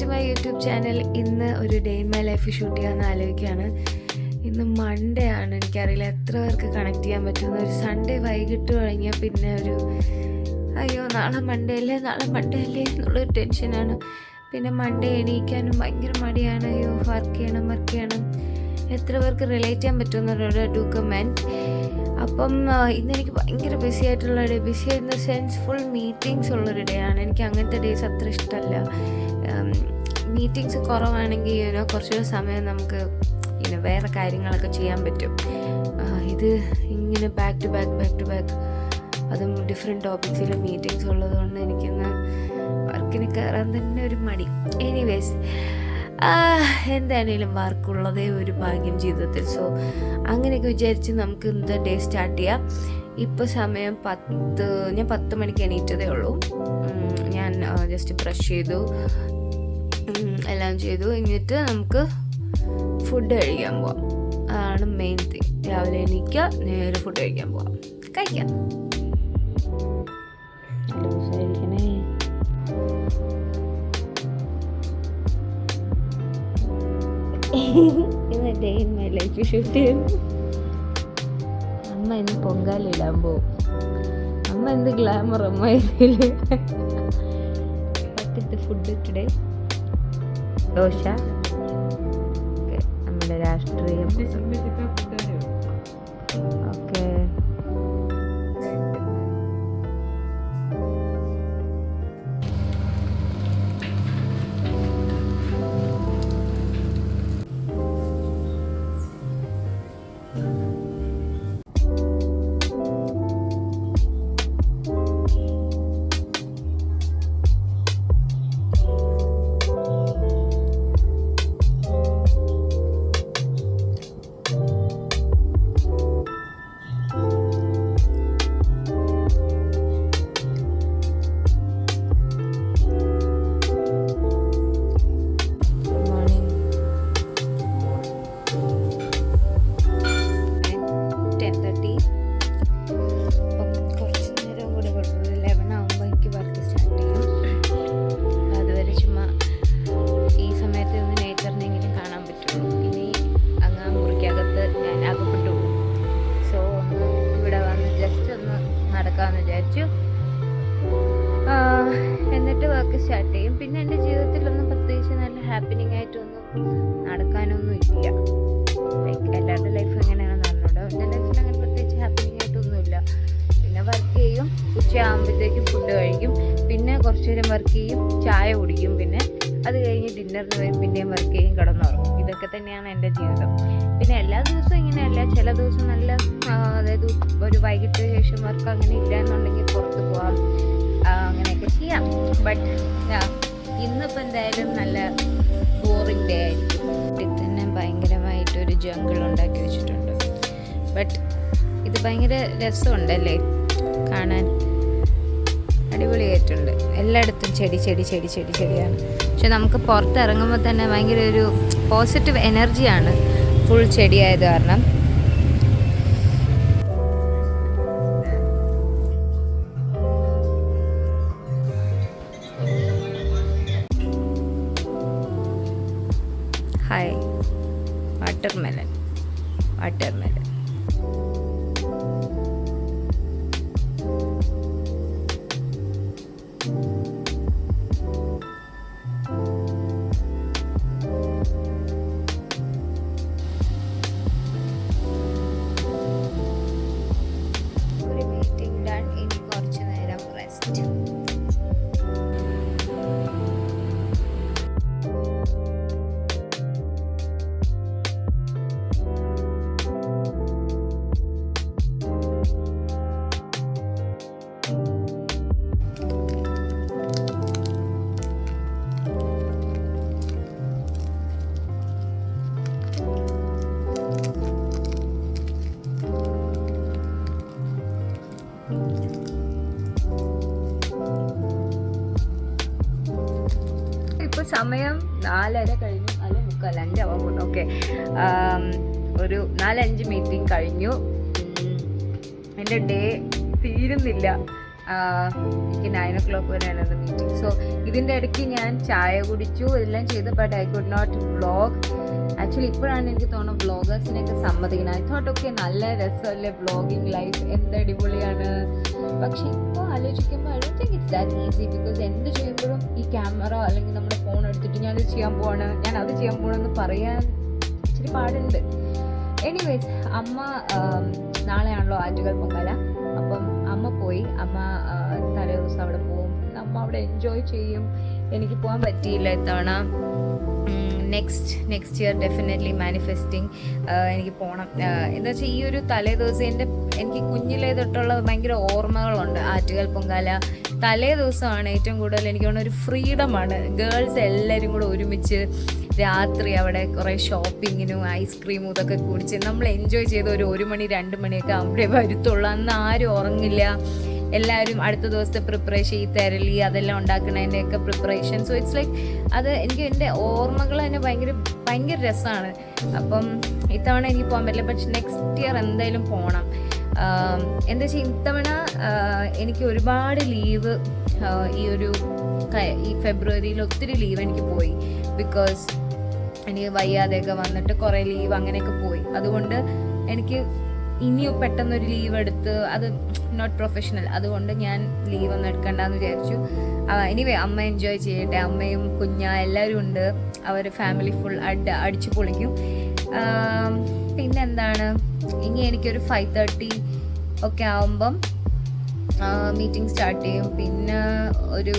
To my YouTube channel. ഇന്ന് ഒരു day in my life shoot ചെയ്യാമെന്ന് ആലോചിക്കുകയാണ്. ഇന്ന് മൺഡേ ആണ്. എനിക്കറിയില്ല എത്ര പേർക്ക് കണക്ട് ചെയ്യാൻ പറ്റുന്ന. ഒരു സൺഡേ വൈകിട്ട് കഴിഞ്ഞാൽ പിന്നെ ഒരു അയ്യോ നാളെ മൺഡേ അല്ലേ എന്നുള്ളൊരു ടെൻഷനാണ്. പിന്നെ മൺഡേ എണീക്കാനും ഭയങ്കര മടിയാണ്. അയ്യോ വർക്ക് ചെയ്യണം. എത്ര പേർക്ക് റിലേറ്റ് ചെയ്യാൻ പറ്റുമെന്നുള്ളൊരു ഡു കമൻറ്റ്. അപ്പം ഇന്നെനിക്ക് ഭയങ്കര ബിസി ആയിട്ടുള്ള day. BC in the sense full meetings ഉള്ളൊരു ഡേ ആണ്. എനിക്ക് അങ്ങനത്തെ ഡേയ്സ് അത്ര ഇഷ്ടമല്ല. മീറ്റിങ്സ് കുറവാണെങ്കിൽ കുറച്ചുകൂടെ സമയം നമുക്ക് വേറെ കാര്യങ്ങളൊക്കെ ചെയ്യാൻ പറ്റും. ഇത് ഇങ്ങനെ ബാക്ക് ടു ബാക്ക് അതും ഡിഫറെൻറ്റ് ടോപ്പിക്സിൽ മീറ്റിങ്സ് ഉള്ളതുകൊണ്ട് എനിക്കിന്ന് വർക്കിന് കയറാൻ തന്നെ ഒരു മടി. എനിവേസ് എന്തായാലും വർക്കുള്ളതേ ഒരു ഭാഗ്യം ജീവിതത്തിൽ. സോ അങ്ങനെയൊക്കെ വിചാരിച്ച് നമുക്ക് ഇന്നത്തെ ഡേ സ്റ്റാർട്ട് ചെയ്യാം. ഇപ്പോൾ സമയം 10. ഞാൻ 10 മണിക്ക് എണീറ്റതേ ഉള്ളൂ. ഞാൻ ജസ്റ്റ് ബ്രഷ് ചെയ്തു, എല്ലാം ചെയ്തു. എന്നിട്ട് നമുക്ക് ഫുഡ് കഴിക്കാൻ പോവാം. അതാണ് മെയിൻ തിങ്. രാവിലെ എണീക്കുക, നേരെ ഫുഡ് കഴിക്കാൻ പോവാം. കഴിക്കാം. ഇന്ന് day in my life shoot ചെയ്യും. അമ്മ ഇന്ന് പൊങ്കാലിടാൻ പോവും. അമ്മ എന്ത് ഗ്ലാമർ അമ്മ ഇതില്. Food today dosa. നമ്മുടെ രാഷ്ട്രീയം. ഓക്കെ, എന്നിട്ട് വർക്ക് സ്റ്റാർട്ട് ചെയ്യും. പിന്നെ എൻ്റെ ജീവിതത്തിലൊന്നും പ്രത്യേകിച്ച് നല്ല ഹാപ്പനിങ് ആയിട്ടൊന്നും നടക്കാനൊന്നും ഇല്ല. ലൈക്ക് എല്ലാവരുടെ ലൈഫ് എങ്ങനെയാണെന്ന് പറഞ്ഞോളൂ. എൻ്റെ ലൈഫിൽ അങ്ങനെ പ്രത്യേകിച്ച് ഹാപ്പനിങ് ആയിട്ടൊന്നുമില്ല. പിന്നെ വർക്ക് ചെയ്യും, ഉച്ചയാകുമ്പോഴത്തേക്കും ഫുഡ് കഴിക്കും, പിന്നെ കുറച്ച് നേരം വർക്ക് ചെയ്യും, ചായ കുടിക്കും, പിന്നെ അത് കഴിഞ്ഞ് ഡിന്നറിന് വരും, പിന്നെയും വർക്ക് ചെയ്യും, കിടന്നുറങ്ങും. ഇതൊക്കെ തന്നെയാണ് എൻ്റെ ജീവിതം. പിന്നെ എല്ലാ ദിവസവും ഇങ്ങനെയല്ല. ചില ദിവസം നല്ല അതായത് ഒരു വൈകിട്ട് ശേഷം വർക്ക് അങ്ങനെ ഇല്ല എന്നുണ്ടെങ്കിൽ പുറത്ത് പോവാം, അങ്ങനെയൊക്കെ ചെയ്യാം. ബട്ട് ഇന്നിപ്പോൾ എന്തായാലും നല്ല ബോറിംഗ് ഡേ ആയിരിക്കും. ഇതിൽ തന്നെ ഭയങ്കരമായിട്ടൊരു ജംഗിൾ ഉണ്ടാക്കി വെച്ചിട്ടുണ്ട്. ബട്ട് ഇത് ഭയങ്കര രസമുണ്ടല്ലേ കാണാൻ. അടിപൊളിയായിട്ടുണ്ട്. എല്ലായിടത്തും ചെടിയാണ്. പക്ഷെ നമുക്ക് പുറത്തിറങ്ങുമ്പോൾ തന്നെ ഭയങ്കര ഒരു പോസിറ്റീവ് എനർജിയാണ് ഫുൾ ചെടിയായത് കാരണം. Hi, watermelon. ഒരു മീറ്റിംഗ് ഡൺ. ഇനി കുറച്ച് നേരം റെസ്റ്റ്. ഇപ്പോൾ സമയം 4:30 കഴിഞ്ഞു. 4:45, 5 ആവാൻ പോകുന്നു. ഓക്കെ, ഒരു 4-5 മീറ്റിംഗ് കഴിഞ്ഞു. എൻ്റെ ഡേ തീരുന്നില്ല. എനിക്ക് 9 o'clock വരെയാണ് മീറ്റിംഗ്. സോ ഇതിൻ്റെ ഇടയ്ക്ക് ഞാൻ ചായ കുടിച്ചു, എല്ലാം ചെയ്തു. But I could not vlog. Actually ഇപ്പോഴാണ് എനിക്ക് തോന്നുന്നത് വ്ളോഗേഴ്സിനെയൊക്കെ സമ്മതിക്കുന്നത്. ഐ തോട്ട് ഓക്കെ, നല്ല രസമല്ലേ വ്ളോഗിങ് ലൈഫ്, എന്ത് അടിപൊളിയാണ്. പക്ഷെ ഇപ്പോൾ ആലോചിക്കുമ്പോൾ I don't think it's that easy. Because എന്ത് ചെയ്യുമ്പോഴും ഈ ക്യാമറ അല്ലെങ്കിൽ നമ്മുടെ ഫോൺ എടുത്തിട്ട് ഞാനത് ചെയ്യാൻ പോവാണ്, ഞാൻ അത് ചെയ്യാൻ പോകണമെന്ന് പറയാൻ ഇച്ചിരി പാടുണ്ട്. എനിവേസ്, അമ്മ നാളെയാണല്ലോ ആറ്റുകാൽ പൊങ്കാല. അപ്പം അമ്മ പോയി. അമ്മ തലേ ദിവസം അവിടെ പോവും. അമ്മ അവിടെ എൻജോയ് ചെയ്യും. എനിക്ക് പോകാൻ പറ്റിയില്ല ഇത്തവണ. നെക്സ്റ്റ് ഇയർ ഡെഫിനറ്റ്ലി മാനിഫെസ്റ്റിംഗ് എനിക്ക് പോകണം. എന്താ വെച്ചാൽ ഈ ഒരു തലേ ദിവസം എനിക്ക് കുഞ്ഞിലേ തൊട്ടുള്ള ഭയങ്കര ഓർമ്മകളുണ്ട്. ആറ്റുകാൽ പൊങ്കാല തലേ ദിവസമാണ് ഏറ്റവും കൂടുതൽ എനിക്ക് തോന്നുന്ന ഒരു ഫ്രീഡമാണ്. ഗേൾസ് എല്ലാവരും കൂടെ ഒരുമിച്ച് രാത്രി അവിടെ കുറേ ഷോപ്പിങ്ങിനും ഐസ്ക്രീമും ഇതൊക്കെ കുടിച്ച് നമ്മൾ എൻജോയ് ചെയ്ത് ഒരു 1 മണി 2 മണിയൊക്കെ അവിടെ വരുത്തുള്ളൂ. അന്ന് ആരും ഉറങ്ങില്ല. എല്ലാവരും അടുത്ത ദിവസത്തെ പ്രിപ്പറേഷൻ, ഈ തെരളി അതെല്ലാം ഉണ്ടാക്കുന്നതിൻ്റെയൊക്കെ പ്രിപ്പറേഷൻ. സോ ഇറ്റ്സ് ലൈക്ക് അത് എൻ്റെ ഓർമ്മകൾ തന്നെ ഭയങ്കര രസമാണ്. അപ്പം ഇത്തവണ എനിക്ക് പോകാൻ പറ്റില്ല. പക്ഷെ നെക്സ്റ്റ് ഇയർ എന്തായാലും പോകണം. എന്താ വെച്ചാൽ ഇത്തവണ എനിക്ക് ഒരുപാട് ലീവ് ഈ ഫെബ്രുവരിയിൽ ഒത്തിരി ലീവ് എനിക്ക് പോയി. ബിക്കോസ് എനിക്ക് വയ്യാതെയൊക്കെ വന്നിട്ട് കുറേ ലീവ് അങ്ങനെയൊക്കെ പോയി. അതുകൊണ്ട് എനിക്ക് ഇനിയും പെട്ടെന്നൊരു ലീവ് എടുത്ത് അത് നോട്ട് പ്രൊഫഷണൽ. അതുകൊണ്ട് ഞാൻ ലീവ് ഒന്നും എടുക്കണ്ടെന്ന് വിചാരിച്ചു. എനിവേ, അമ്മ എൻജോയ് ചെയ്യട്ടെ. അമ്മയും എല്ലാവരും ഉണ്ട്. അവർ ഫാമിലി ഫുൾ അടിച്ചു പൊളിക്കും. പിന്നെന്താണ്, ഇനി എനിക്കൊരു 5:30 ഒക്കെ ആവുമ്പം മീറ്റിംഗ് സ്റ്റാർട്ട് ചെയ്യും. പിന്നെ ഒരു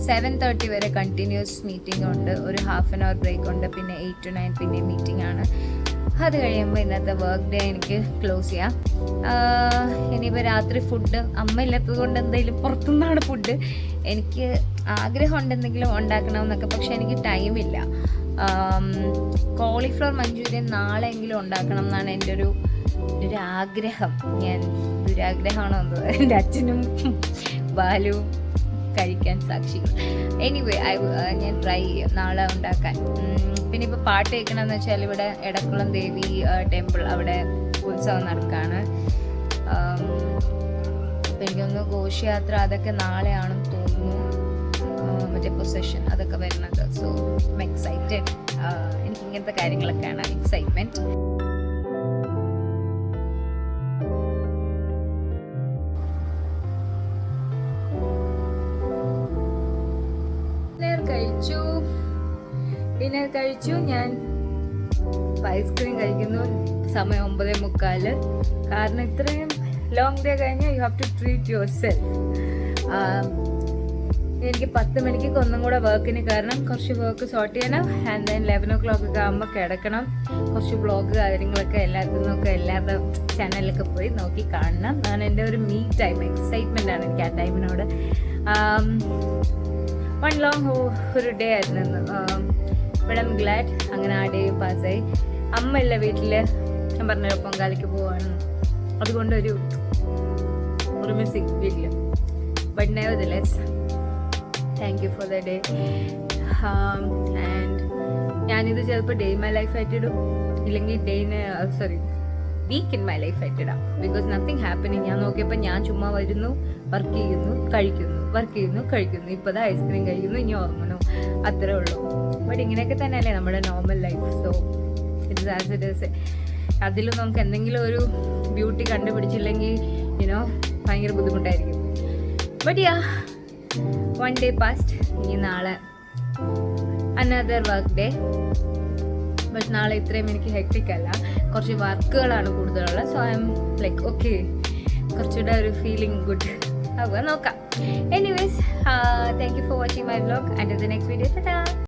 7:30 വരെ കണ്ടിന്യൂസ് മീറ്റിംഗ് ഉണ്ട്. ഒരു ½ hour ബ്രേക്ക് ഉണ്ട്. പിന്നെ 8 to 9 പിന്നെ മീറ്റിംഗ് ആണ്. അത് കഴിയുമ്പോൾ ഇന്നത്തെ വർക്ക് ഡേ എനിക്ക് ക്ലോസ് ചെയ്യാം. ഇനിയിപ്പോൾ രാത്രി ഫുഡ് അമ്മ ഇല്ലാത്തത് കൊണ്ട് എന്തെങ്കിലും പുറത്തുനിന്നാണ് ഫുഡ്. എനിക്ക് ആഗ്രഹമുണ്ട് എന്തെങ്കിലും ഉണ്ടാക്കണമെന്നൊക്കെ, പക്ഷെ എനിക്ക് ടൈമില്ല. കോളിഫ്ലവർ മഞ്ചൂരിയൻ നാളെയെങ്കിലും ഉണ്ടാക്കണം എന്നാണ് എൻ്റെ ഒരു ആഗ്രഹം. ദുരാഗ്രഹമാണോ എന്തോ, എൻ്റെ അച്ഛനും ബാലുവും കഴിക്കാൻ സാക്ഷികൾ. എനിവേ, ഞാൻ ട്രൈ ചെയ്യും നാളെ ഉണ്ടാക്കാൻ. പിന്നെ ഇപ്പോൾ പാട്ട് കേൾക്കണമെന്ന് വെച്ചാൽ ഇവിടെ എടക്കുളം ദേവി ടെമ്പിൾ അവിടെ ഉത്സവം നടക്കുകയാണ്. അപ്പം എനിക്കൊന്ന് ഘോഷയാത്ര അതൊക്കെ നാളെയാണെന്ന് തോന്നുന്നു, മറ്റേ പൊസഷൻ അതൊക്കെ വരുന്നത്. So I M excited. എനിക്ക് ഇങ്ങനത്തെ കാര്യങ്ങളൊക്കെയാണ് എക്സൈറ്റ്മെൻറ്റ്. ഡിന്നർ കഴിച്ചു. ഞാൻ ഐസ്ക്രീം കഴിക്കുന്നു. സമയം 9:45. കാരണം ഇത്രയും ലോങ് ഡേ കഴിഞ്ഞാൽ you have to treat yourself. എനിക്ക് 10 മണിക്ക് ഒന്നും കൂടെ വർക്കിന് കാരണം കുറച്ച് വർക്ക് സോർട്ട് ചെയ്യണം. ആൻഡ് ദെൻ 11 o'clock ഒക്കെ ആകുമ്പോൾ കിടക്കണം. കുറച്ച് ബ്ലോഗ് കാര്യങ്ങളൊക്കെ എല്ലാത്തിനൊക്കെ എല്ലാവരുടെ ചാനലിലൊക്കെ പോയി നോക്കി കാണണം. അതാണ് എൻ്റെ ഒരു മീ ടൈം. എക്സൈറ്റ്മെൻ്റ് ആണ് എനിക്ക് ആ ടൈമിനോട്. വൺ ലോങ് ഒരു ഡേ ആയിരുന്നു. ബട്ട് ഐ എം ഗ്ലാഡ് അങ്ങനെ ആ ഡേ പാസ്സായി. അമ്മ ഇല്ല വീട്ടിൽ. ഞാൻ പറഞ്ഞ പൊങ്കാലയ്ക്ക് പോവാണ്. അതുകൊണ്ടൊരു മിസ്സിങ് വീട്ടിൽ. But nevertheless thank you for the day. And ഞാനിത് ചിലപ്പോൾ ഡേ ഇൻ മൈ ലൈഫ് ആയിട്ടിടും, ഇല്ലെങ്കിൽ വീക്ക് ഇൻ മൈ ലൈഫ് ആയിട്ടിടാം. Because nothing happening. ഞാൻ നോക്കിയപ്പോൾ ഞാൻ ചുമ്മാ വരുന്നു, വർക്ക് ചെയ്യുന്നു, കഴിക്കുന്നു, വർക്ക് ചെയ്യുന്നു, കഴിക്കുന്നു. ഇപ്പോൾ അത് ഐസ്ക്രീം കഴിക്കുന്നു, ഇനി ഉറങ്ങുന്നു, അത്രേ ഉള്ളൂ. ബട്ട് ഇങ്ങനെയൊക്കെ തന്നെയല്ലേ നമ്മുടെ normal life. So it's as it is. അതിലും നമുക്ക് എന്തെങ്കിലും ഒരു ബ്യൂട്ടി കണ്ടുപിടിച്ചില്ലെങ്കിൽ ഭയങ്കര ബുദ്ധിമുട്ടായിരിക്കും. But yeah, one day past. ഇനി നാളെ അനദർ വർക്ക് ഡേ. ബട്ട് നാളെ ഇത്രയും എനിക്ക് ഹെക്ടിക് അല്ല, കുറച്ച് വർക്കുകളാണ് കൂടുതലുള്ളത്. So I M like okay, കുറച്ചുകൂടെ ഒരു ഫീലിംഗ് ഗുഡ് ആവുക നോക്കാം. Anyways, thank you for watching my vlog. And the next video.